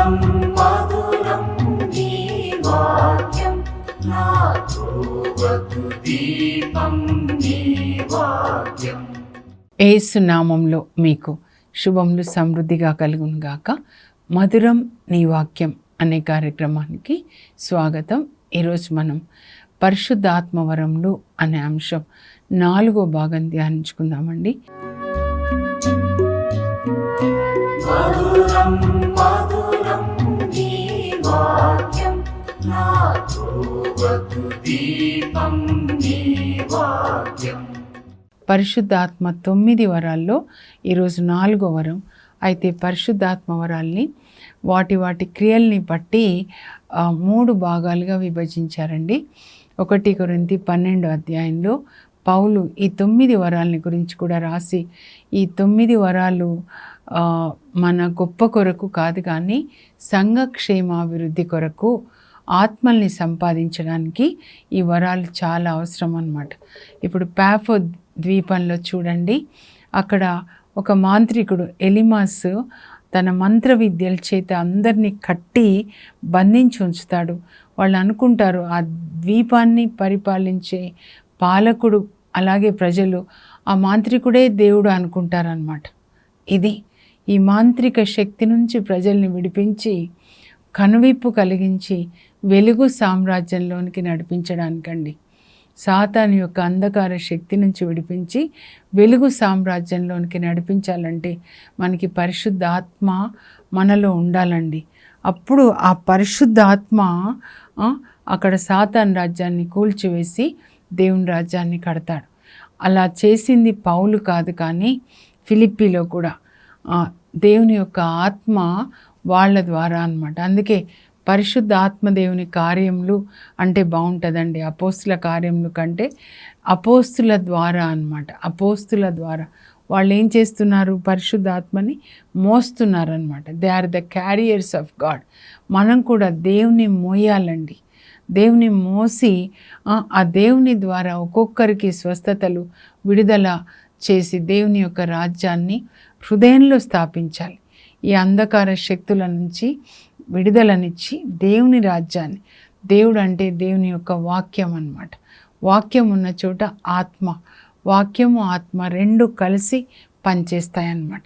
మధురం మధురం నీ వాక్యం నా త్రోవకు దీపం నీ వాక్యం. యేసు నామంలో మీకు శుభములు సమృద్ధిగా కలుగును గాక. మధురం నీ వాక్యం అనే కార్యక్రమానికి స్వాగతం. ఈరోజు మనం పరిశుద్ధాత్మవరములు అనే అంశం 4వ భాగం ధ్యానించుకుందామండి. మధురం మధురం నీ వాక్యం నా త్రోవకు దీపం నీ వాక్యం. పరిశుద్ధాత్మ 9 వరాల్లో ఈరోజు 4వ వరం. అయితే పరిశుద్ధాత్మ వరాల్ని వాటి క్రియల్ని బట్టి 3 భాగాలుగా విభజించారండి. 1 కొరింథీ 12 అధ్యాయంలో పౌలు ఈ 9 వరాలని గురించి కూడా రాసి, ఈ 9 వరాలు మన గొప్ప కొరకు కాదు కానీ సంఘ క్షేమాభివృద్ధి కొరకు, ఆత్మల్ని సంపాదించడానికి ఈ వరాలు చాలా అవసరం అన్నమాట. ఇప్పుడు పాఫో ద్వీపంలో చూడండి, అక్కడ ఒక మాంత్రికుడు ఎలిమాస్ తన మంత్ర విద్యల చేత అందరినీ కట్టి బంధించి ఉంచుతాడు. వాళ్ళు అనుకుంటారు ఆ ద్వీపాన్ని పరిపాలించే పాలకుడు, అలాగే ప్రజలు ఆ మాంత్రికుడే దేవుడు అనుకుంటారనమాట. ఇది ఈ మాంత్రిక శక్తి నుంచి ప్రజల్ని విడిపించి కనువిప్పు కలిగించి వెలుగు సామ్రాజ్యంలోనికి నడిపించడానికండి. సాతాను యొక్క అంధకార శక్తి నుంచి విడిపించి వెలుగు సామ్రాజ్యంలోనికి నడిపించాలంటే మనకి పరిశుద్ధ ఆత్మ మనలో ఉండాలండి. అప్పుడు ఆ పరిశుద్ధ ఆత్మ అక్కడ సాతాను రాజ్యాన్ని కూల్చివేసి దేవుని రాజ్యాన్ని కడతాడు. అలా చేసింది పౌలు కాదు కానీ ఫిలిప్పీలో కూడా దేవుని యొక్క ఆత్మ వాళ్ళ ద్వారా అన్నమాట. అందుకే పరిశుద్ధ ఆత్మదేవుని కార్యములు అంటే బాగుంటుందండి. అపోస్తుల కార్యములు కంటే అపోస్తుల ద్వారా అన్నమాట. అపోస్తుల ద్వారా వాళ్ళు ఏం చేస్తున్నారు? పరిశుద్ధ ఆత్మని మోస్తున్నారనమాట. They are the carriers of God. మనం కూడా దేవుని మోయాలండి. దేవుని మోసి ఆ దేవుని ద్వారా ఒక్కొక్కరికి స్వస్థతలు, విడుదల చేసి దేవుని యొక్క రాజ్యాన్ని హృదయంలో స్థాపించాలి. ఈ అంధకార శక్తుల నుంచి విడుదలనిచ్చి దేవుని రాజ్యాన్ని, దేవుడు అంటే దేవుని యొక్క వాక్యం అన్నమాట. వాక్యం ఉన్న చోట ఆత్మ, వాక్యము ఆత్మ 2 కలిసి పనిచేస్తాయన్నమాట.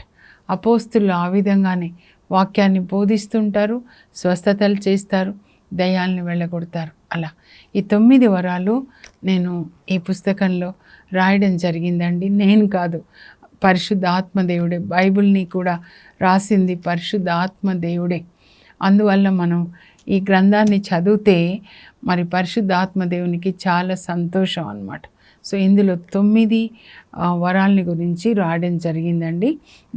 అపోస్తులు ఆ విధంగానే వాక్యాన్ని బోధిస్తుంటారు, స్వస్థతలు చేస్తారు, దయ్యాల్ని వెళ్ళగొడతారు. అలా ఈ 9 వరాలు నేను ఈ పుస్తకంలో రాయడం జరిగిందండి. నేను కాదు, పరిశుద్ధ ఆత్మదేవుడే. బైబిల్ని కూడా రాసింది పరిశుద్ధ ఆత్మదేవుడే. అందువల్ల మనం ఈ గ్రంథాన్ని చదివితే మరి పరిశుద్ధ ఆత్మదేవునికి చాలా సంతోషం అన్నమాట. సో ఇందులో 9 వరాలని గురించి రాయడం జరిగిందండి.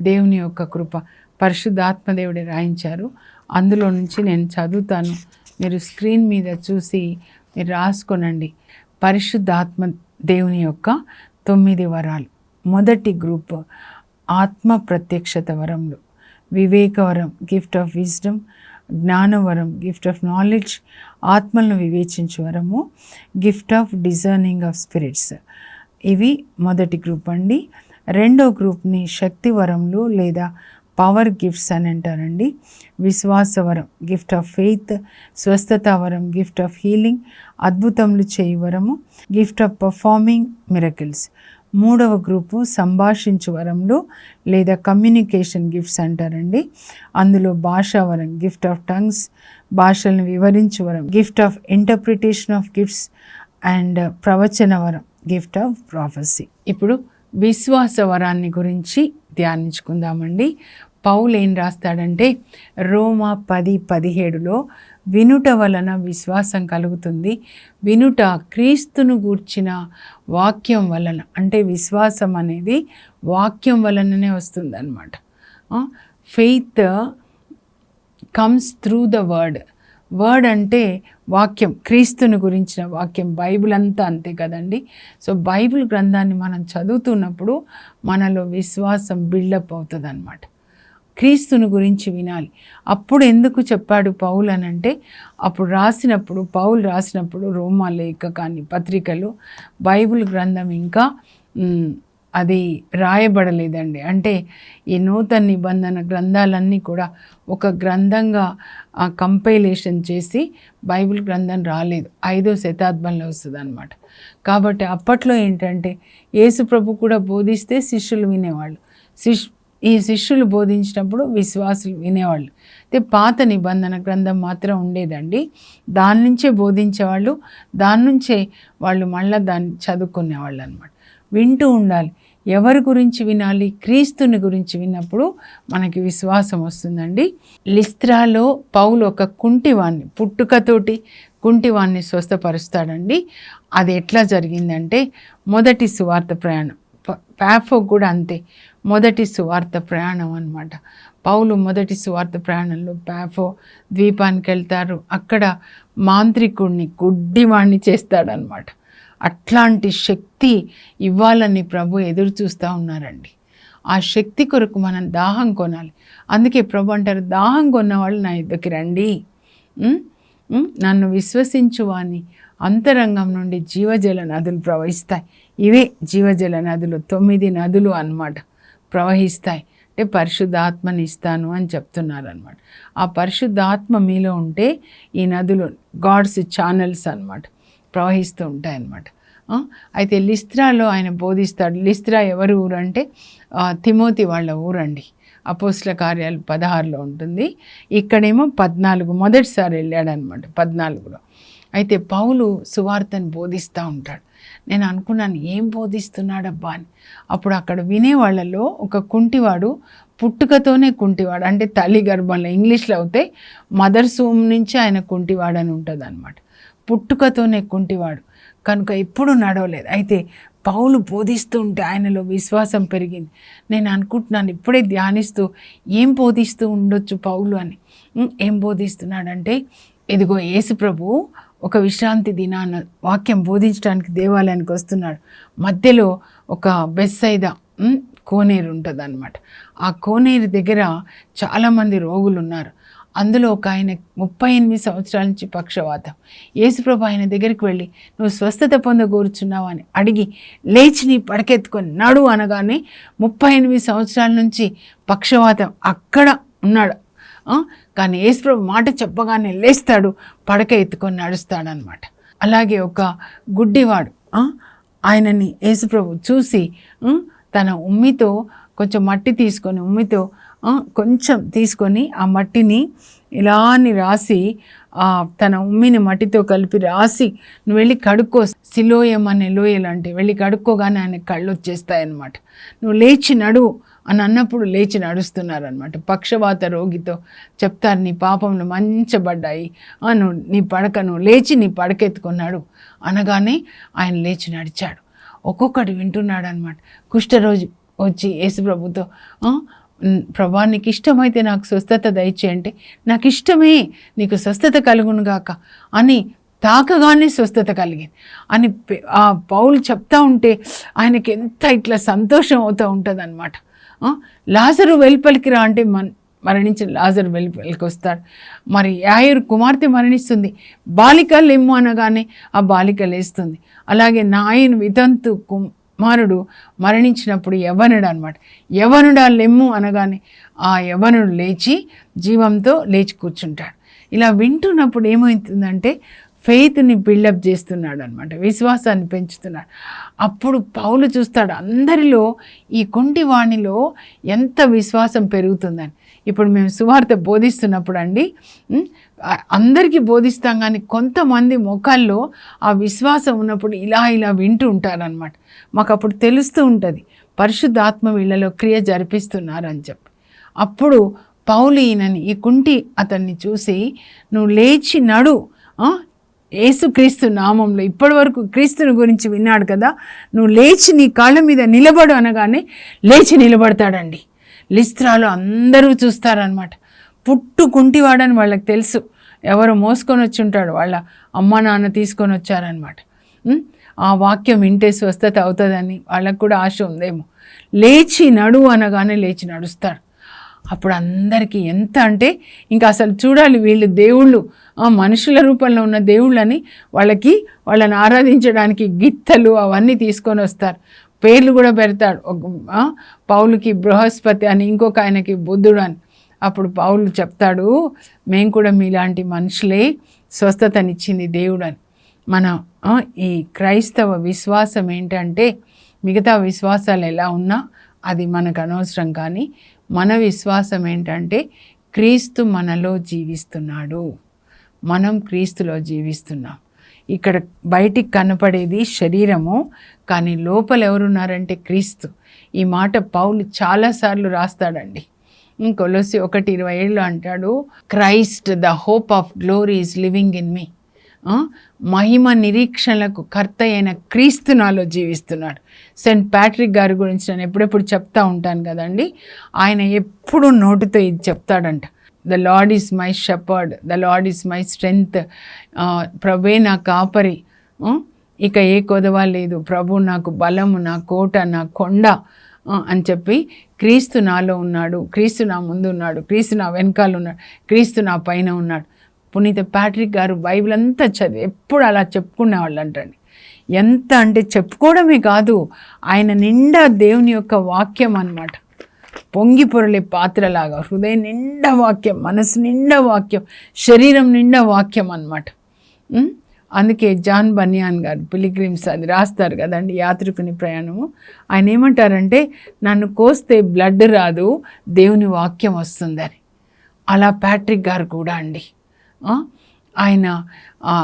దేవుని యొక్క కృప, పరిశుద్ధ ఆత్మదేవుడే రాయించారు. అందులో నుంచి నేను చదువుతాను, మీరు స్క్రీన్ మీద చూసి మీరు రాసుకోనండి. పరిశుద్ధ ఆత్మ దేవుని యొక్క 9 వరాలు. మొదటి గ్రూప్ ఆత్మ ప్రత్యక్షత వరములు. వివేకవరం, గిఫ్ట్ ఆఫ్ విజ్డమ్. జ్ఞానవరం, గిఫ్ట్ ఆఫ్ నాలెడ్జ్, ఆత్మలను వివేచించే వరము. Gift of discerning of spirits. ఇవి మొదటి గ్రూప్ అండి. రెండో గ్రూప్ని శక్తి వరములు లేదా పవర్ గిఫ్ట్స్ అని అంటారండి. విశ్వాసవరం, గిఫ్ట్ ఆఫ్ ఫెయిత్. స్వస్థతావరం, గిఫ్ట్ ఆఫ్ హీలింగ్, అద్భుతములు చేయి వరము. Gift of performing miracles. మూడవ గ్రూపు సంభాషించు వరములు లేదా కమ్యూనికేషన్ గిఫ్ట్స్ అంటారండి. అందులో భాషావరం, గిఫ్ట్ ఆఫ్ టంగ్స్, భాషలను వివరించు వరం. Gift of interpretation of gifts and ప్రవచన వరం, గిఫ్ట్ ఆఫ్ ప్రాఫెసీ. ఇప్పుడు విశ్వాస వరాన్ని గురించి ధ్యానించుకుందామండి. పౌలు ఏం రాస్తాడంటే రోమా 10:17లో వినుట వలన విశ్వాసం కలుగుతుంది, వినుట క్రీస్తును గూర్చిన వాక్యం వలన. అంటే విశ్వాసం అనేది వాక్యం వలననే వస్తుంది అన్నమాట. Faith comes through the word. Word అంటే వాక్యం, క్రీస్తుని గురించిన వాక్యం. బైబిల్ అంతా అంతే కదండి. సో బైబిల్ గ్రంథాన్ని మనం చదువుతున్నప్పుడు మనలో విశ్వాసం బిల్డప్ అవుతుంది అన్నమాట. క్రీస్తుని గురించి వినాలి. అప్పుడు ఎందుకు చెప్పాడు పౌలు అని అంటే, అప్పుడు పౌలు రాసినప్పుడు రోమా లేఖ కానీ పత్రికలు, బైబిల్ గ్రంథం ఇంకా అది రాయబడలేదండి. అంటే ఈ నూతన నిబంధన గ్రంథాలన్నీ కూడా ఒక గ్రంథంగా కంపైలేషన్ చేసి బైబిల్ గ్రంథం రాలేదు. 5వ శతాబ్దంలో వస్తుంది అనమాట. కాబట్టి అప్పట్లో ఏంటంటే యేసు ప్రభు కూడా బోధిస్తే శిష్యులు వినేవాళ్ళు, ఈ శిష్యులు బోధించినప్పుడు విశ్వాసులు వినేవాళ్ళు. అయితే పాత నిబంధన గ్రంథం మాత్రం ఉండేదండి. దాని నుంచే బోధించేవాళ్ళు, దాని నుంచే వాళ్ళు మళ్ళీ దాన్ని చదువుకునేవాళ్ళు అనమాట. వింటూ ఉండాలి. ఎవరి గురించి వినాలి? క్రీస్తుని గురించి విన్నప్పుడు మనకి విశ్వాసం వస్తుందండి. లిస్త్రాలో పౌలు ఒక కుంటివాణ్ణి, పుట్టుకతోటి కుంటివాణ్ణి స్వస్థపరుస్తాడండి. అది ఎట్లా జరిగిందంటే మొదటి సువార్త ప్రయాణం, పాఫో కూడా అంతే, మొదటి సువార్త ప్రయాణం అన్నమాట. పౌలు మొదటి సువార్త ప్రయాణంలో పాఫో ద్వీపానికి వెళ్తారు. అక్కడ మాంత్రికుడిని, గుడ్డివాణ్ణి చేస్తాడనమాట. అట్లాంటి శక్తి ఇవ్వాలని ప్రభు ఎదురు చూస్తూ ఉన్నారండి. ఆ శక్తి కొరకు మనం దాహం కొనాలి. అందుకే ప్రభు అంటారు, దాహం కొన్నవాళ్ళు నా దగ్గరికి రండి, నన్ను విశ్వసించువాని అంతరంగం నుండి జీవజల నదులు ప్రవహిస్తాయి. ఇవే జీవజల నదులు, 9 నదులు అన్నమాట ప్రవహిస్తాయి. అంటే పరిశుద్ధాత్మని ఇస్తాను అని చెప్తున్నారు అనమాట. ఆ పరిశుద్ధాత్మ మీలో ఉంటే ఈ నదులు గాడ్స్ ఛానల్స్ అన్నమాట ప్రవహిస్తూ ఉంటాయన్నమాట. అయితే లిస్త్రాలో ఆయన బోధిస్తాడు. లిస్త్రా ఎవరి ఊరు అంటే తిమోతి వాళ్ళ ఊరండి. అపోస్తల కార్యాలు 16లో ఉంటుంది. ఇక్కడేమో 14, మొదటిసారి వెళ్ళాడనమాట 14లో. అయితే పౌలు సువార్తను బోధిస్తూ ఉంటాడు. నేను అనుకున్నాను ఏం బోధిస్తున్నాడబ్బా అని. అప్పుడు అక్కడ వినేవాళ్ళలో ఒక కుంటివాడు, పుట్టుకతోనే కుంటివాడు, అంటే తల్లి గర్భంలో, ఇంగ్లీష్లో అయితే మదర్స్ హోమ్ నుంచి ఆయన కుంటివాడు అని ఉంటుంది అనమాట. పుట్టుకతోనే కుంటివాడు కనుక ఎప్పుడు నడవలేదు. అయితే పౌలు బోధిస్తూ ఉంటే ఆయనలో విశ్వాసం పెరిగింది. నేను అనుకుంటున్నాను ఇప్పుడే ధ్యానిస్తూ ఏం బోధిస్తూ ఉండొచ్చు పౌలు అని. ఏం బోధిస్తున్నాడంటే, ఇదిగో యేసు ప్రభు ఒక విశ్రాంతి దినాన వాక్యం బోధించడానికి దేవాలయానికి వస్తున్నాడు. మధ్యలో ఒక బెత్సైదా కోనేరు ఉంటుంది అన్నమాట. ఆ కోనేరు దగ్గర చాలామంది రోగులు ఉన్నారు. అందులో ఒక ఆయన 38 సంవత్సరాల నుంచి పక్షవాతం. యేసుప్రభు ఆయన దగ్గరికి వెళ్ళి నువ్వు స్వస్థత పొందగోరుచున్నావు అని అడిగి లేచి నీ పడకెత్తుకొని నడు అనగానే 38 సంవత్సరాల నుంచి పక్షవాతం అక్కడ ఉన్నాడు. కానీ యేసుప్రభు మాట చెప్పగానే లేస్తాడు, పడక ఎత్తుకొని నడుస్తాడనమాట. అలాగే ఒక గుడ్డివాడు, ఆయనని యేసుప్రభు చూసి తన ఉమ్మితో కొంచెం మట్టి తీసుకొని, ఉమ్మితో కొంచెం తీసుకొని ఆ మట్టిని ఇలాని రాసి, తన ఉమ్మిని మట్టితో కలిపి రాసి నువ్వు వెళ్ళి కడుక్కో, సిలోయం అనే లోయలు అంటే వెళ్ళి కడుక్కోగానే ఆయన కళ్ళు వచ్చేస్తాయన్నమాట. నువ్వు లేచి నడువు అని అన్నప్పుడు లేచి నడుస్తున్నారనమాట. పక్షవాత రోగితో చెప్తారు, నీ పాపంలో మంచబడ్డాయి, నువ్వు లేచి నీ పడకెత్తుకున్నాడు అనగానే ఆయన లేచి నడిచాడు. ఒక్కొక్కటి వింటున్నాడు అనమాట. కుష్ఠరోగి వచ్చి యేసుప్రభుతో, ప్రభా నీకు ఇష్టమైతే నాకు స్వస్థత దయచేయంటే, నాకు ఇష్టమే, నీకు స్వస్థత కలుగును గాక అని తాకగానే స్వస్థత కలిగింది అని ఆ పౌలు చెప్తా ఉంటే ఆయనకి ఎంత ఇట్లా సంతోషం అవుతూ ఉంటుంది అనమాట. లాజరు వెలుపలికి రా అంటే మరణించిన లాజరు వెలుపలికి వస్తాడు. మరి యాయిరు కుమార్తె మరణిస్తుంది, బాలిక లెమ్ము అనగానే ఆ బాలిక లేస్తుంది. అలాగే నాయను వితంతు కుమారుడు మరణించినప్పుడు యవ్వనుడు అనమాట, యవ్వనుడా లెమ్ము అనగానే ఆ యవ్వనుడు లేచి జీవంతో లేచి కూర్చుంటాడు. ఇలా వింటున్నప్పుడు ఏమవుతుందంటే ఫెయిత్ని బిల్డప్ చేస్తున్నాడు అనమాట, విశ్వాసాన్ని పెంచుతున్నాడు. అప్పుడు పౌలు చూస్తాడు అందరిలో ఈ కుంటివాణిలో ఎంత విశ్వాసం పెరుగుతుందని. ఇప్పుడు మేము సువార్త బోధిస్తున్నప్పుడు అండి, అందరికీ బోధిస్తాం కానీ కొంతమంది ముఖాల్లో ఆ విశ్వాసం ఉన్నప్పుడు ఇలా వింటూ ఉంటారనమాట. మాకు అప్పుడు తెలుస్తూ ఉంటుంది పరిశుద్ధాత్మ వీళ్ళలో క్రియ జరిపిస్తున్నారని చెప్పి. అప్పుడు పౌలు ఈయనని, ఈ కుంటి అతన్ని చూసి నువ్వు లేచి నడు, యేసుక్రీస్తు నామంలో ఇప్పటి వరకు క్రీస్తుని గురించి విన్నాడు కదా, నువ్వు లేచి నీ కాళ్ళ మీద నిలబడు అనగానే లేచి నిలబడతాడండి. లిస్త్రాలో అందరూ చూస్తారనమాట. కుంటివాడని వాళ్ళకి తెలుసు, ఎవరు మోసుకొని వచ్చి ఉంటాడు, వాళ్ళ అమ్మ నాన్న తీసుకొని వచ్చారనమాట. ఆ వాక్యం వింటే స్వస్థత అవుతుందని వాళ్ళకు కూడా ఆశ ఉందేమో. లేచి నడు అనగానే లేచి నడుస్తాడు. అప్పుడు అందరికీ ఎంత అంటే ఇంకా అసలు చూడాలి, వీళ్ళు దేవుళ్ళు, మనుషుల రూపంలో ఉన్న దేవుళ్ళని వాళ్ళని ఆరాధించడానికి గిత్తలు అవన్నీ తీసుకొని వస్తారు. పేర్లు కూడా పెడతాడు. పౌలుకి బృహస్పతి అని, ఇంకొక ఆయనకి బుద్ధుడు అని. అప్పుడు పౌలు చెప్తాడు, మేము కూడా మీలాంటి మనుషులే, స్వస్థతనిచ్చింది దేవుడు అని. మన ఈ క్రైస్తవ విశ్వాసం ఏంటంటే, మిగతా విశ్వాసాలు ఎలా ఉన్నా అది మనకు అనవసరం, కానీ మన విశ్వాసం ఏంటంటే క్రీస్తు మనలో జీవిస్తున్నాడు, మనం క్రీస్తులో జీవిస్తున్నాం. ఇక్కడ బయటికి కనపడేది శరీరము, కానీ లోపల ఎవరున్నారంటే క్రీస్తు. ఈ మాట పౌలు చాలాసార్లు రాస్తాడండి. కొలొస్సీ 1:27 అంటాడు, Christ the hope of glory is living in me. మహిమ నిరీక్షణలకు కర్త అయిన క్రీస్తు నాలో జీవిస్తున్నాడు. సెయింట్ ప్యాట్రిక్ గారి గురించి నేను ఎప్పుడెప్పుడు చెప్తా ఉంటాను కదండి. ఆయన ఎప్పుడు నోటితో ఇది చెప్తాడంట, the Lord is my shepherd, the Lord is my strength, ప్రభువే నా కాపరి, ఇక ఏ కొదవ లేదు, ప్రభు నాకు బలము, నా కోట, నా కొండ అని చెప్పి క్రీస్తు నాలో ఉన్నాడు, క్రీస్తు నా ముందు ఉన్నాడు, క్రీస్తు నా వెనకాల ఉన్నాడు, క్రీస్తు నా పైన ఉన్నాడు. పునీత ప్యాట్రిక్ గారు బైబిల్ అంతా చదివి ఎప్పుడు అలా చెప్పుకునేవాళ్ళు అంటండి. ఎంత అంటే చెప్పుకోవడమే కాదు, ఆయన నిండా దేవుని యొక్క వాక్యం అన్నమాట. పొంగి పొరలే పాత్రలాగా హృదయం నిండా వాక్యం, మనసు నిండా వాక్యం, శరీరం నిండా వాక్యం అన్నమాట. అందుకే జాన్ బనియాన్ గారు పిలిగ్రిమ్స్ అది రాస్తారు కదండి, యాత్రికుని ప్రయాణము. ఆయన ఏమంటారంటే, నన్ను కోస్తే బ్లడ్ రాదు, దేవుని వాక్యం వస్తుందని. అలా ప్యాట్రిక్ గారు కూడా అండి, ఆయన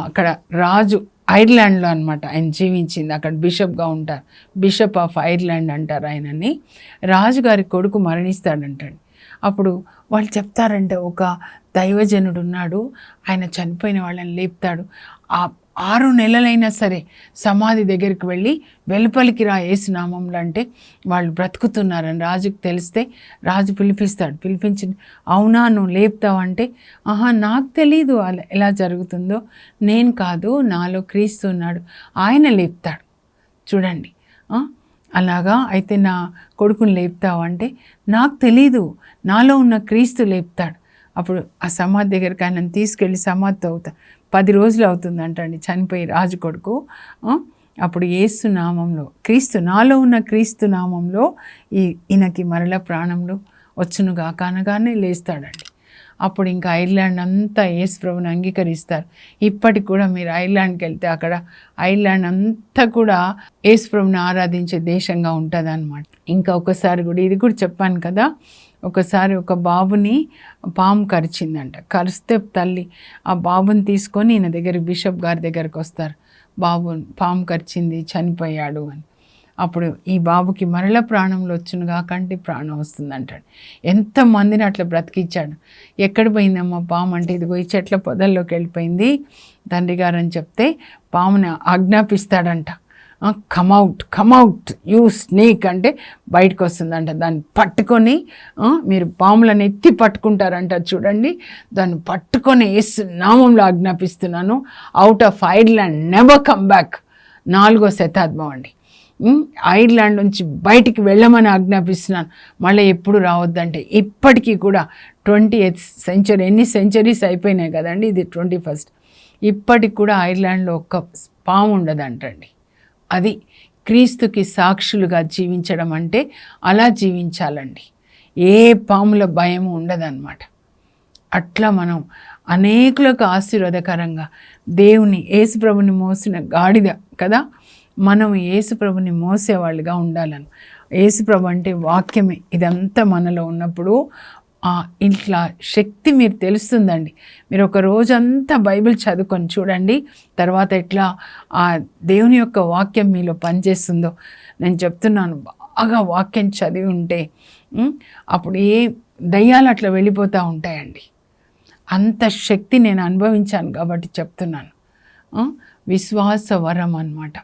అక్కడ రాజు, ఐర్లాండ్లో అనమాట ఆయన జీవించింది, అక్కడ బిషప్గా ఉంటారు, బిషప్ ఆఫ్ ఐర్లాండ్ అంటారు ఆయనని. రాజుగారి కొడుకు మరణిస్తాడంటండి. అప్పుడు వాళ్ళు చెప్తారంటే, ఒక దైవజనుడు ఉన్నాడు, ఆయన చనిపోయిన వాళ్ళని లేపుతాడు. ఆ 6 నెలలైనా సరే సమాధి దగ్గరికి వెళ్ళి వెలుపలికి రా యేసునామంలో అంటే వాళ్ళు బ్రతుకుతున్నారని రాజుకు తెలిస్తే రాజు పిలిపించి, అవునా నువ్వు లేపుతావంటే, నాకు తెలీదు అలా ఎలా జరుగుతుందో, నేను కాదు, నాలో క్రీస్తు ఉన్నాడు, ఆయన లేపుతాడు. చూడండి, అలాగా అయితే నా కొడుకుని లేపుతావంటే, నాకు తెలీదు, నాలో ఉన్న క్రీస్తు లేపుతాడు. అప్పుడు ఆ సమాధి దగ్గరికి ఆయన తీసుకెళ్ళి సమాధితో అవుతాడు. 10 రోజులు అవుతుందంటండి చనిపోయి రాజు కొడుకు. అప్పుడు యేసు నామంలో, క్రీస్తు నాలో ఉన్న క్రీస్తు నామంలో ఈయనకి మరల ప్రాణంలో వచ్చునుగా అనగానే లేస్తాడండి. అప్పుడు ఇంకా ఐర్లాండ్ అంతా యేసు ప్రభుని అంగీకరిస్తారు. ఇప్పటికి కూడా మీరు ఐర్లాండ్కి వెళ్తే అక్కడ ఐర్లాండ్ అంతా కూడా యేసు ప్రభుని ఆరాధించే దేశంగా ఉంటుంది అన్నమాట. ఇంకా ఒకసారి కూడా ఇది కూడా చెప్పాను కదా, ఒకసారి ఒక బాబుని పాము కరిచిందంట. కరిస్తే తల్లి ఆ బాబుని తీసుకొని ఈయన దగ్గర బిషప్ గారి దగ్గరికి వస్తారు, బాబు పాము కరిచింది, చనిపోయాడు అని. అప్పుడు ఈ బాబుకి మరల ప్రాణంలో వచ్చునుగా కంటి ప్రాణం వస్తుందంటాడు. ఎంతమందిని అట్లా బ్రతికిచ్చాడు. ఎక్కడ పోయిందమ్మా పాము అంటే, ఇదిగో ఈ చెట్ల పొదల్లోకి వెళ్ళిపోయింది తండ్రి గారు అని చెప్తే పాముని ఆజ్ఞాపిస్తాడంట, కమౌట్ యూ స్నేక్ అంటే బయటకు వస్తుందంట. దాన్ని పట్టుకొని మీరు పాములను ఎత్తి పట్టుకుంటారంట చూడండి, దాన్ని పట్టుకొని యేసు నామంలో ఆజ్ఞాపిస్తున్నాను, out of Ireland never come back. 4వ శతాబ్దం అండి. ఐర్లాండ్ నుంచి బయటికి వెళ్ళమని ఆజ్ఞాపిస్తున్నాను, మళ్ళీ ఎప్పుడు రావద్దంటే. ఇప్పటికీ కూడా 20th సెంచరీ, ఎన్ని సెంచరీస్ అయిపోయినాయి కదండి, ఇది 21st. ఇప్పటికి కూడా ఐర్లాండ్లో ఒక్క పాము ఉండదంటండి. అది క్రీస్తుకి సాక్షులుగా జీవించడం అంటే అలా జీవించాలండి. ఏ పాముల భయము ఉండదన్నమాట. అట్లా మనం అనేకులకు ఆశీర్వాదకరంగా దేవుని యేసుప్రభుని మోసిన గాడిద కదా, మనం యేసుప్రభుని మోసేవాళ్ళుగా ఉండాలని. యేసుప్రభు అంటే వాక్యమే. ఇదంతా మనలో ఉన్నప్పుడు ఇట్లా శక్తి మీరు తెలుస్తుందండి. మీరు ఒక రోజంతా బైబిల్ చదువుకొని చూడండి, తర్వాత ఎట్లా ఆ దేవుని యొక్క వాక్యం మీలో పనిచేస్తుందో. నేను చెప్తున్నాను, బాగా వాక్యం చదివి ఉంటే అప్పుడు ఏ దయ్యాలు అట్లా వెళ్ళిపోతూ ఉంటాయండి. అంత శక్తి నేను అనుభవించాను కాబట్టి చెప్తున్నాను. విశ్వాస వరం అన్నమాట.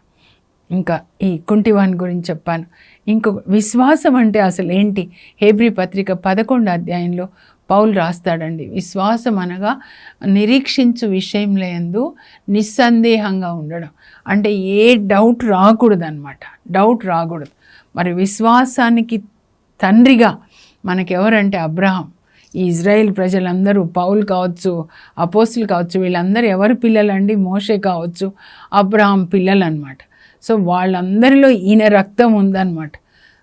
ఇంకా ఈ కుంటివాని గురించి చెప్పాను. ఇంకొక విశ్వాసం అంటే అసలు ఏంటి, హెబ్రీ పత్రిక 11వ అధ్యాయంలో పౌలు రాస్తాడండి. విశ్వాసం అనగా నిరీక్షించు విషయంలో యందు నిస్సందేహంగా ఉండడం. అంటే ఏ డౌట్ రాకూడదు అన్నమాట, డౌట్ రాకూడదు. మరి విశ్వాసానికి తండ్రిగా మనకెవరంటే అబ్రహాం. ఈ ఇజ్రాయేల్ ప్రజలందరూ, పౌలు కావచ్చు, అపోస్తులు కావచ్చు, వీళ్ళందరూ ఎవరి పిల్లలండి, మోషే కావచ్చు, అబ్రహాం పిల్లలు అన్నమాట. సో వాళ్ళందరిలో ఈయన రక్తం ఉందన్నమాట.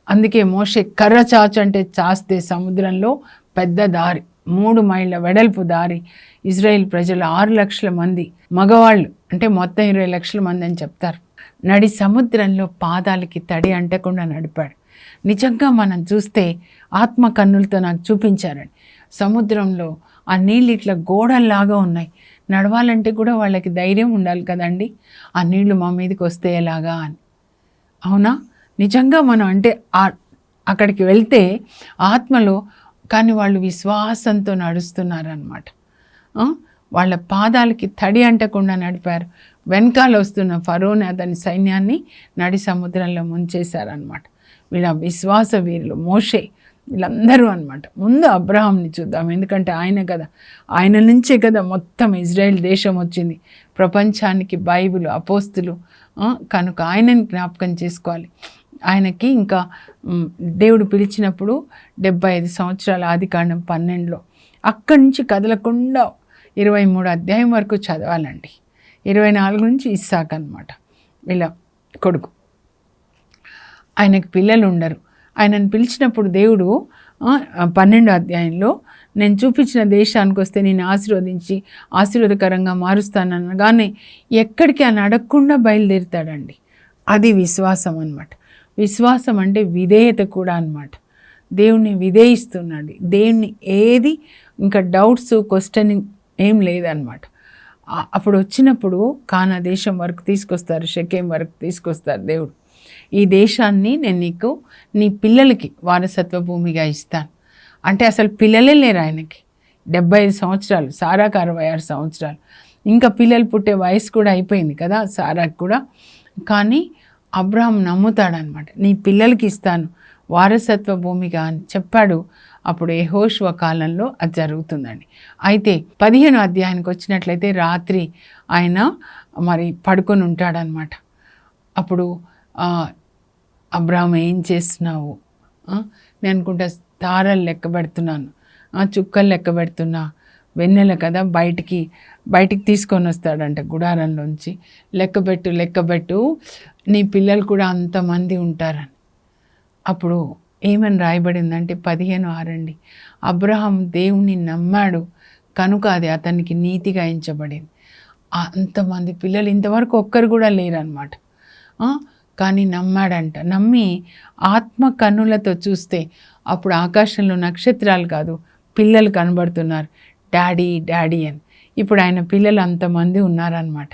అందుకే మోషే కర్ర చాచు అంటే చాస్తే సముద్రంలో పెద్ద దారి, 3 మైళ్ళ వెడల్పు దారి. ఇజ్రాయెల్ ప్రజలు 6 లక్షల మంది మగవాళ్ళు, అంటే మొత్తం 20 లక్షల మంది అని చెప్తారు, నడి సముద్రంలో పాదాలకి తడి అంటకుండా నడిపాడు. నిజంగా మనం చూస్తే ఆత్మ కన్నులతో నాకు చూపించారండి. సముద్రంలో ఆ నీళ్ళు ఇట్లా గోడల్లాగా ఉన్నాయి. నడవాలంటే కూడా వాళ్ళకి ధైర్యం ఉండాలి కదండి, ఆ నీళ్లు మా మీదకి వస్తే ఎలాగా అని. అవునా? నిజంగా మనం అంటే అక్కడికి వెళ్తే ఆత్మలో, కానీ వాళ్ళు విశ్వాసంతో నడుస్తున్నారన్నమాట. వాళ్ళ పాదాలకి తడి అంటకుండా నడిపారు. వెనకాల వస్తున్న ఫరోని అతని సైన్యాన్ని నడి సముద్రంలో ముంచేశారనమాట. వీళ్ళ విశ్వాస వీరులు మోషే వీళ్ళందరూ అనమాట. ముందు అబ్రహాంని చూద్దాం, ఎందుకంటే ఆయన నుంచే కదా మొత్తం ఇజ్రాయెల్ దేశం వచ్చింది, ప్రపంచానికి బైబిల్ అపోస్తులు. కనుక ఆయనని జ్ఞాపకం చేసుకోవాలి. ఆయనకి ఇంకా దేవుడు పిలిచినప్పుడు 75 సంవత్సరాల ఆదికాండం 12లో అక్కడి నుంచి కదలకుండా 23 అధ్యాయం వరకు చదవాలండి. 24 నుంచి ఇస్సాక్ అనమాట వీళ్ళ కొడుకు. ఆయనకు పిల్లలు ఉండరు. ఆయనను పిలిచినప్పుడు దేవుడు 12 అధ్యాయంలో నేను చూపించిన దేశానికి వస్తే నేను ఆశీర్వదించి ఆశీర్వాదకరంగా మారుస్తాననగానే ఎక్కడికి అని అడగకుండా బయలుదేరుతాడండి. అది విశ్వాసం అన్నమాట. విశ్వాసం అంటే విధేయత కూడా అన్నమాట. దేవుణ్ణి విధేయిస్తున్నాడు. దేవుణ్ణి ఏది ఇంకా డౌట్స్ క్వశ్చనింగ్ ఏం లేదనమాట. అప్పుడు వచ్చినప్పుడు కానా దేశం వరకు తీసుకొస్తారు, షెకెం వరకు తీసుకొస్తారు దేవుడు. ఈ దేశాన్ని నేను నీకు నీ పిల్లలకి వారసత్వ భూమిగా ఇస్తాను అంటే అసలు పిల్లలే లేరు ఆయనకి. 75 సంవత్సరాలు, సారాకు 66 సంవత్సరాలు, ఇంకా పిల్లలు పుట్టే వయసు కూడా అయిపోయింది కదా సారాకు కూడా. కానీ అబ్రహాం నమ్ముతాడనమాట, నీ పిల్లలకి ఇస్తాను వారసత్వ భూమిగా అని చెప్పాడు. అప్పుడు యెహోషువ కాలంలో అది జరుగుతుందండి. అయితే 15 అధ్యాయానికి వచ్చినట్లయితే రాత్రి ఆయన మరి పడుకొని ఉంటాడనమాట. అప్పుడు అబ్రహాం ఏం చేస్తున్నావు? నేను అనుకుంటా తారలు లెక్క పెడుతున్నాను, చుక్కలు లెక్క పెడుతున్నా, వెన్నెల కదా బయటికి తీసుకొని వస్తాడంట గుడారంలోంచి. లెక్కబెట్టు నీ పిల్లలు కూడా అంతమంది ఉంటారని. అప్పుడు ఏమని రాయబడిందంటే 15:6 అండి. అబ్రహాం దేవుణ్ణి నమ్మాడు కనుక అది అతనికి నీతిగా ఎంచబడింది. అంతమంది పిల్లలు ఇంతవరకు ఒక్కరు కూడా లేరనమాట. కానీ నమ్మాడంట. నమ్మి ఆత్మ కన్నులతో చూస్తే అప్పుడు ఆకాశంలో నక్షత్రాలు కాదు పిల్లలు కనబడుతున్నారు, డాడీ డాడీ అని. ఇప్పుడు ఆయన పిల్లలు అంతమంది ఉన్నారనమాట.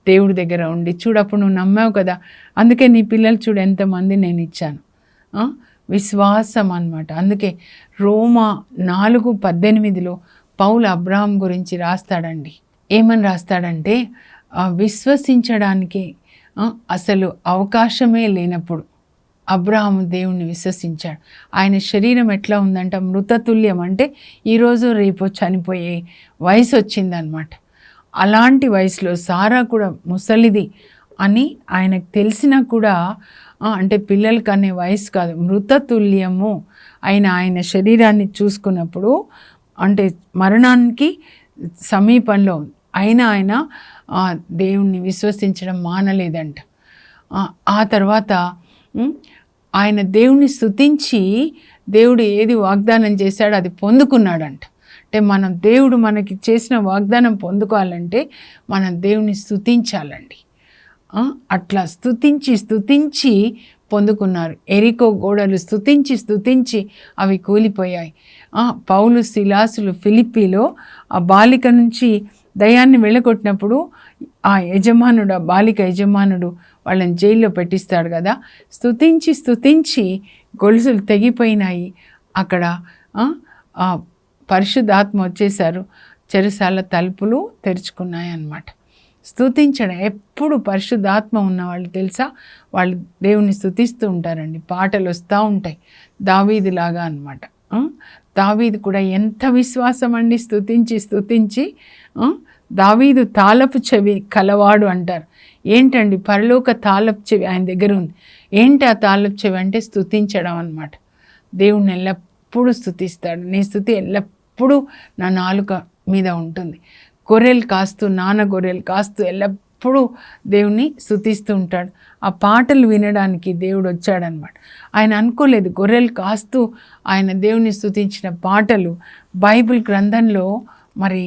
దేవుడి దగ్గర ఉండి చూడప్పుడు నువ్వు నమ్మావు కదా, అందుకే నీ పిల్లలు చూడు ఎంతమంది నేను ఇచ్చాను. విశ్వాసం అన్నమాట. అందుకే రోమా 4:18లో పౌలు అబ్రహాం గురించి రాస్తాడండి. ఏమని రాస్తాడంటే విశ్వసించడానికి అసలు అవకాశమే లేనప్పుడు అబ్రహాము దేవుణ్ణి విశ్వసించాడు. ఆయన శరీరం ఎట్లా ఉందంటే మృతతుల్యం, అంటే ఈరోజు రేపు చనిపోయే వయసు వచ్చిందనమాట. అలాంటి వయసులో సారా కూడా ముసలిది అని ఆయనకు తెలిసినా కూడా, అంటే పిల్లలకి అనే వయసు కాదు, మృతతుల్యము ఆయన శరీరాన్ని చూసుకున్నప్పుడు అంటే మరణానికి సమీపంలో అయినా ఆయన దేవుణ్ణి విశ్వసించడం మానలేదంట. ఆ తర్వాత ఆయన దేవుణ్ణి స్తుతించి దేవుడు ఏది వాగ్దానం చేశాడో అది పొందుకున్నాడంట. అంటే దేవుడు మనకి చేసిన వాగ్దానం పొందుకోవాలంటే మనం దేవుణ్ణి స్తుతించాలండి. అట్లా స్తుతించి పొందుకున్నారు. ఎరికో గోడలు స్తుతించి అవి కూలిపోయాయి. పౌలు సిలాసులు ఫిలిప్పీలో ఆ బాలిక నుంచి దయాన్ని వెళ్ళగొట్టినప్పుడు ఆ బాలిక యజమానుడు వాళ్ళని జైల్లో పెట్టిస్తాడు కదా. స్తుతించి గొలుసులు తెగిపోయినాయి. అక్కడ పరిశుద్ధాత్మ వచ్చేసారు, చెరసాల తలుపులు తెరుచుకున్నాయి అన్నమాట. స్తుతించడం ఎప్పుడు పరిశుద్ధాత్మ ఉన్నవాళ్ళు తెలుసా, వాళ్ళు దేవుణ్ణి స్తుతిస్తూ ఉంటారండి. పాటలు వస్తూ ఉంటాయి దావీదులాగా అన్నమాట. దావీదు కూడా ఎంత విశ్వాసం అండి, స్తుతించి దావీదు తాళపు చెవి కలవాడు అంటారు. ఏంటండి, పరలోక తాళపు చెవి ఆయన దగ్గర ఉంది. ఏంటి ఆ తాళపు చెవి అంటే స్తుతించడం అన్నమాట. దేవుణ్ణి ఎల్లప్పుడూ స్తుతిస్తాడు. నీ స్తుతి ఎల్లప్పుడూ నా నాలుక మీద ఉంటుంది. గొర్రెలు కాస్తూ గొర్రెలు కాస్తూ ఎల్లప్పుడూ ఎల్లప్పుడూ దేవుని స్తుతిస్తూ ఉంటాడు. ఆ పాటలు వినడానికి దేవుడు వచ్చాడనమాట. ఆయన అనుకోలేదు, గొర్రెలు కాస్తూ ఆయన దేవుని స్తుతించిన పాటలు బైబిల్ గ్రంథంలో మరి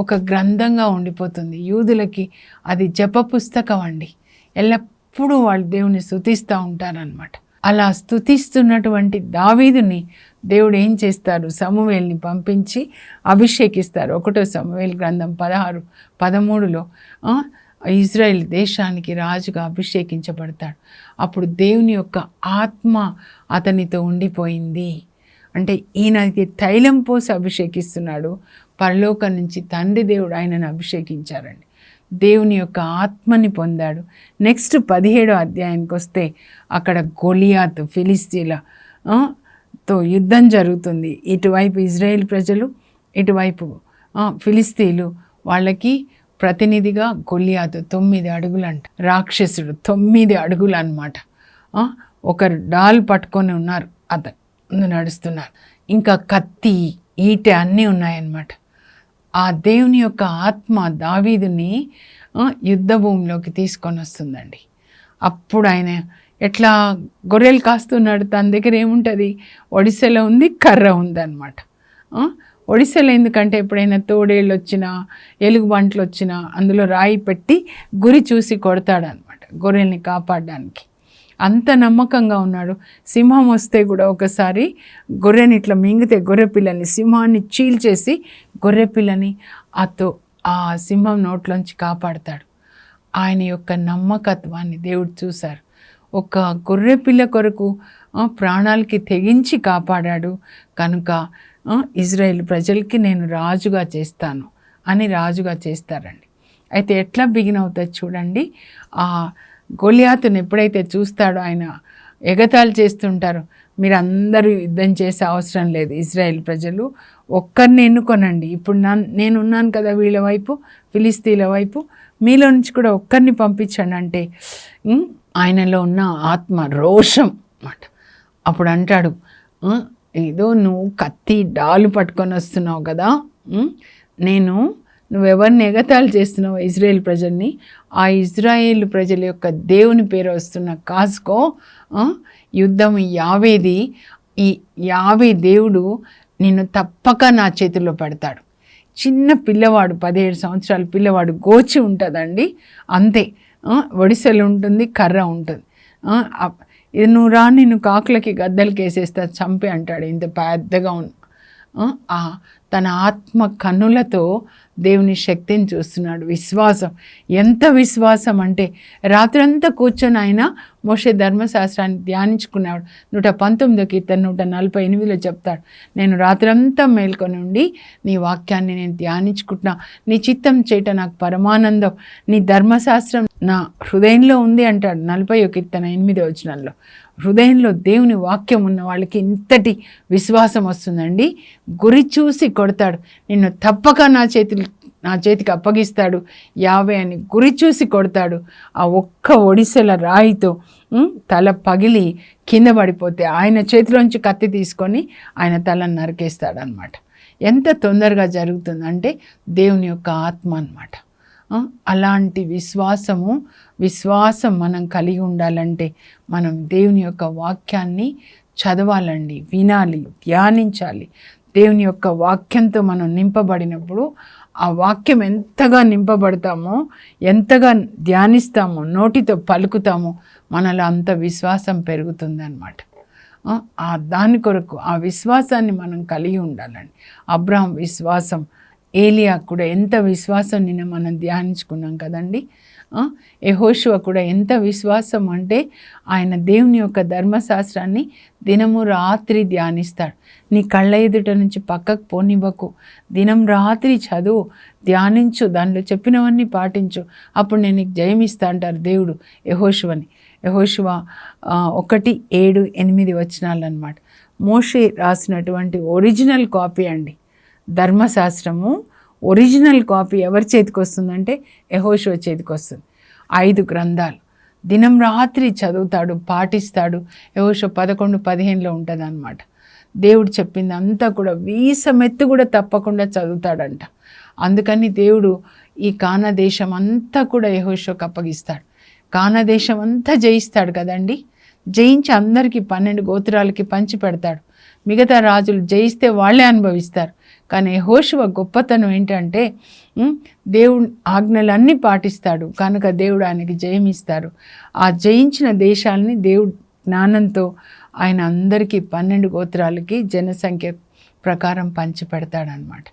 ఒక గ్రంథంగా ఉండిపోతుంది. యూదులకి అది జప పుస్తకం అండి. ఎల్లప్పుడూ వాళ్ళు దేవుని స్తుతిస్తూ ఉంటారనమాట. అలా స్తుతిస్తున్నటువంటి దావీదుని దేవుడు ఏం చేస్తారు, సమూయేలుని పంపించి అభిషేకిస్తారు. 1 సమూయేలు గ్రంథం 16:13లో ఇజ్రాయెల్ దేశానికి రాజుగా అభిషేకించబడతాడు. అప్పుడు దేవుని యొక్క ఆత్మ అతనితో ఉండిపోయింది. అంటే ఈయనకి తైలం పోసి అభిషేకిస్తున్నాడు. పరలోకం నుంచి తండ్రి దేవుడు ఆయనను అభిషేకించారండి. దేవుని యొక్క ఆత్మని పొందాడు. నెక్స్ట్ 17వ అధ్యాయానికి వస్తే అక్కడ గొలియాతు ఫిలిస్తీన్లతో యుద్ధం జరుగుతుంది. ఇటువైపు ఇజ్రాయేల్ ప్రజలు, ఇటువైపు ఫిలిస్తీన్లు. వాళ్ళకి ప్రతినిధిగా గొలియాతు 9 అడుగులంట. రాక్షసుడు 9 అడుగులు అనమాట. ఒకరు డాల్ పట్టుకొని ఉన్నారు, అతను నడుస్తున్నారు. ఇంకా కత్తి, ఈటె అన్నీ ఉన్నాయన్నమాట. ఆ దేవుని యొక్క ఆత్మ దావీదుని యుద్ధ భూమిలోకి తీసుకొని వస్తుందండి. అప్పుడు ఆయన ఎట్లా గొర్రెలు కాస్తున్నాడు, తన దగ్గర ఏముంటుంది, ఒడిశలో ఉంది, కర్ర ఉందన్నమాట. ఒడిశలో ఎందుకంటే ఎప్పుడైనా తోడేళ్ళు వచ్చినా, ఎలుగుబంట్లు వచ్చినా అందులో రాయి పెట్టి గురి చూసి కొడతాడనమాట గొర్రెల్ని కాపాడడానికి. అంత నమ్మకంగా ఉన్నాడు. సింహం వస్తే కూడా ఒకసారి గొర్రెని ఇట్లా మింగితే గొర్రె పిల్లని, సింహాన్ని చీల్చేసి గొర్రె పిల్లని ఆ సింహం నోట్లోంచి కాపాడతాడు. ఆయన యొక్క నమ్మకత్వాన్ని దేవుడు చూశారు. ఒక గొర్రె పిల్ల కొరకు ప్రాణాలకి తెగించి కాపాడాడు కనుక ఇజ్రాయేల్ ప్రజలకి నేను రాజుగా చేస్తాను అని రాజుగా చేస్తారండి. అయితే ఎట్లా బిగిన్ అవుతుంది చూడండి. ఆ గొలియాతుని ఎప్పుడైతే చూస్తాడో ఆయన ఎగతాళి చేస్తుంటారు. మీరు అందరూ యుద్ధం చేసే అవసరం లేదు, ఇజ్రాయేల్ ప్రజలు ఒక్కరిని ఎన్నుకోనండి. ఇప్పుడు నేనున్నాను కదా వీళ్ళ వైపు, ఫిలిస్తీన్ల వైపు, మీలో నుంచి కూడా ఒక్కరిని పంపించండి అంటే ఆయనలో ఉన్న ఆత్మ రోషం అన్నమాట. అప్పుడు అంటాడు, ఏదో నువ్వు కత్తి డాలు పట్టుకొని వస్తున్నావు కదా, నువ్వెవరిని ఎగతాళి చేస్తున్నావు ఇజ్రాయేల్ ప్రజల్ని, ఆ ఇజ్రాయేల్ ప్రజల యొక్క దేవుని పేరు వస్తున్న కాసుకో, యుద్ధం యావేది, ఈ యావే దేవుడు నిన్ను తప్పక నా చేతిలో పెడతాడు. చిన్న పిల్లవాడు, 17 సంవత్సరాల పిల్లవాడు, గోచి ఉంటుందండి అంతే, ఒడిసెలు ఉంటుంది, కర్ర ఉంటుంది. ఇది నువ్వు రా, నిన్ను కాకులకి గద్దలకి వేసేస్తా చంపి అంటాడు. ఇంత పెద్దగా తన ఆత్మ కన్నులతో దేవుని శక్తిని చూస్తున్నాడు. విశ్వాసం, ఎంత విశ్వాసం అంటే రాత్రంతా కూర్చొని ఆయన మోషే ధర్మశాస్త్రాన్ని ధ్యానించుకున్నాడు. 119వ కీర్తన 148లో చెప్తాడు, నేను రాత్రంతా మేల్కొని ఉండి నీ వాక్యాన్ని నేను ధ్యానించుకుంటున్నా, నీ చిత్తం చేయట నాకు పరమానందం, నీ ధర్మశాస్త్రం నా హృదయంలో ఉంది అంటాడు 40వ కీర్తన 8వ వచనంలో. హృదయంలో దేవుని వాక్యం ఉన్న వాళ్ళకి ఇంతటి విశ్వాసం వస్తుందండి. గురి చూసి కొడతాడు, నిన్ను తప్పక నా చేతికి అప్పగిస్తాడు యావే అని గురి చూసి కొడతాడు. ఆ ఒక్క ఒడిసెల రాయితో తల పగిలి కింద పడిపోతే ఆయన చేతిలోంచి కత్తి తీసుకొని ఆయన తలను నరికేస్తాడు అనమాట. ఎంత తొందరగా జరుగుతుందంటే దేవుని యొక్క ఆత్మ అన్నమాట. అలాంటి విశ్వాసం మనం కలిగి ఉండాలంటే మనం దేవుని యొక్క వాక్యాన్ని చదవాలండి, వినాలి, ధ్యానించాలి. దేవుని యొక్క వాక్యంతో మనం నింపబడినప్పుడు ఆ వాక్యం ఎంతగా నింపబడతామో, ఎంతగా ధ్యానిస్తామో, నోటితో పలుకుతామో మనలో అంత విశ్వాసం పెరుగుతుందన్నమాట. దాని కొరకు ఆ విశ్వాసాన్ని మనం కలిగి ఉండాలండి. అబ్రహాం విశ్వాసం, ఏలియా కూడా ఎంత విశ్వాసం నిన్న మనం ధ్యానించుకున్నాం కదండి. యెహోషువ కూడా ఎంత విశ్వాసం అంటే ఆయన దేవుని యొక్క ధర్మశాస్త్రాన్ని దినము రాత్రి ధ్యానిస్తాడు. నీ కళ్ళ ఎదుట నుంచి పక్కకు పోనివ్వకు, దినం రాత్రి చదువు, ధ్యానించు, దానిలో చెప్పినవన్నీ పాటించు, అప్పుడు నేను నీకు జయమిస్తా అంటారు దేవుడు యెహోషువని. యెహోషువ 1:7-8 వచనాలు అన్నమాట. మోషే రాసినటువంటి ఒరిజినల్ కాపీ అండి ధర్మశాస్త్రము. ఒరిజినల్ కాపీ ఎవరి చేతికి వస్తుందంటే యెహోషువ చేతికి వస్తుంది. 5 గ్రంథాలు దినం రాత్రి చదువుతాడు, పాటిస్తాడు. యెహోషువ 11:15లో ఉంటుంది అన్నమాట. దేవుడు చెప్పింది అంతా కూడా వీసమెత్తు కూడా తప్పకుండా చదువుతాడంట. అందుకని దేవుడు ఈ కానా దేశం అంతా కూడా యెహోషువకు అప్పగిస్తాడు. కానా దేశం అంతా జయిస్తాడు కదండి. జయించి అందరికీ 12 గోత్రాలకి పంచి పెడతాడు. మిగతా రాజులు జయిస్తే వాళ్ళే అనుభవిస్తారు. కానీ యెహోషువ గొప్పతనం ఏంటంటే దేవుడి ఆజ్ఞలన్నీ పాటిస్తాడు కనుక దేవుడు ఆయనకి జయమిస్తారు. ఆ జయించిన దేశాలని దేవుడు జ్ఞానంతో ఆయన అందరికీ 12 గోత్రాలకి జనసంఖ్య ప్రకారం పంచి పెడతాడనమాట.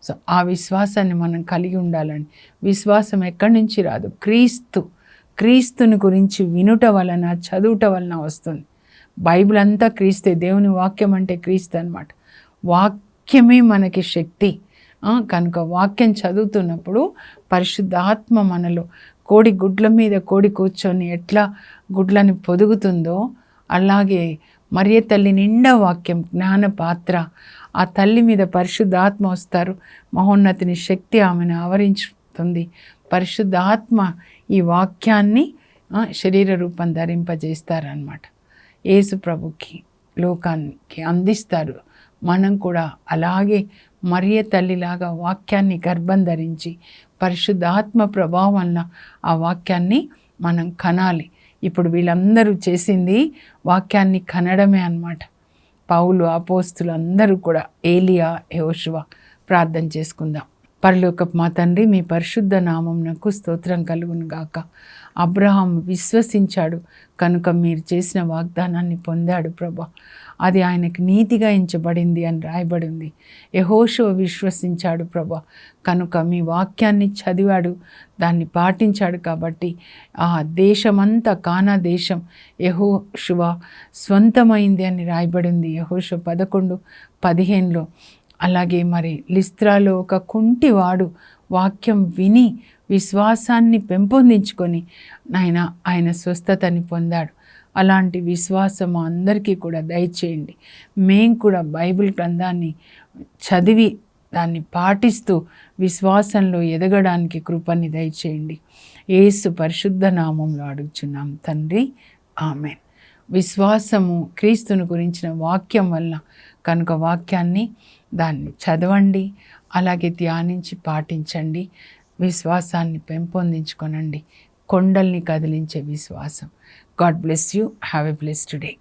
సో ఆ విశ్వాసాన్ని మనం కలిగి ఉండాలని. విశ్వాసం ఎక్కడి నుంచి రాదు, క్రీస్తుని గురించి వినుట వలన చదువుట వలన వస్తుంది. బైబిల్ అంతా క్రీస్తే, దేవుని వాక్యం అంటే క్రీస్తు అనమాట. వాక్యమే మనకి శక్తి. కనుక వాక్యం చదువుతున్నప్పుడు పరిశుద్ధాత్మ మనలో కోడి గుడ్ల మీద కోడి కూర్చొని ఎట్లా గుడ్లని పొదుగుతుందో అలాగే మరియ తల్లి నిండా వాక్యం జ్ఞాన పాత్ర. ఆ తల్లి మీద పరిశుద్ధాత్మ వస్తారు. మహోన్నతిని శక్తి ఆమెను ఆవరించుతుంది. పరిశుద్ధాత్మ ఈ వాక్యాన్ని శరీర రూపం ధరింపజేస్తారనమాట. యేసు ప్రభుకి లోకానికి అందిస్తారు. మనం కూడా అలాగే మరియ తల్లిలాగా వాక్యాన్ని గర్భం ధరించి పరిశుద్ధాత్మ ప్రభావం వల్ల ఆ వాక్యాన్ని మనం కనాలి. ఇప్పుడు వీళ్ళందరూ చేసింది వాక్యాన్ని కనడమే అన్నమాట. పౌలు, అపోస్తులు అందరూ కూడా, ఏలియా, యెహోషువ. ప్రార్థన చేసుకుందాం. పరలోకపు మా తండ్రి, మీ పరిశుద్ధ నామమునకు స్తోత్రం కలుగును గాక. అబ్రహాం విశ్వసించాడు కనుక మీరు చేసిన వాగ్దానాన్ని పొందాడు ప్రభా. అది ఆయనకు నీతిగా ఎంచబడింది అని రాయబడింది. యెహోషువ విశ్వసించాడు ప్రభా కనుక మీ వాక్యాన్ని చదివాడు, దాన్ని పాటించాడు. కాబట్టి ఆ దేశమంతా కానా దేశం యెహోషువ స్వంతమైంది అని రాయబడింది యెహోషువ 11:15లో. అలాగే మరి లిస్త్రాలో ఒక కుంటివాడు వాక్యం విని విశ్వాసాన్ని పెంపొందించుకొని ఆయన స్వస్థతని పొందాడు. అలాంటి విశ్వాసం అందరికీ కూడా దయచేయండి. మేము కూడా బైబిల్ గ్రంథాన్ని చదివి దాన్ని పాటిస్తూ విశ్వాసంలో ఎదగడానికి కృపని దయచేయండి. యేసు పరిశుద్ధ నామంలో అడుగుచున్నాం తండ్రి, ఆమేన్. విశ్వాసము క్రీస్తుని గురించిన వాక్యం వల్ల కనుక వాక్యాన్ని దాన్ని చదవండి, అలాగే ధ్యానించి పాటించండి. విశ్వాసాన్ని పెంపొందించుకొనండి. కొండల్ని కదిలించే విశ్వాసం. God bless you. Have a blessed day.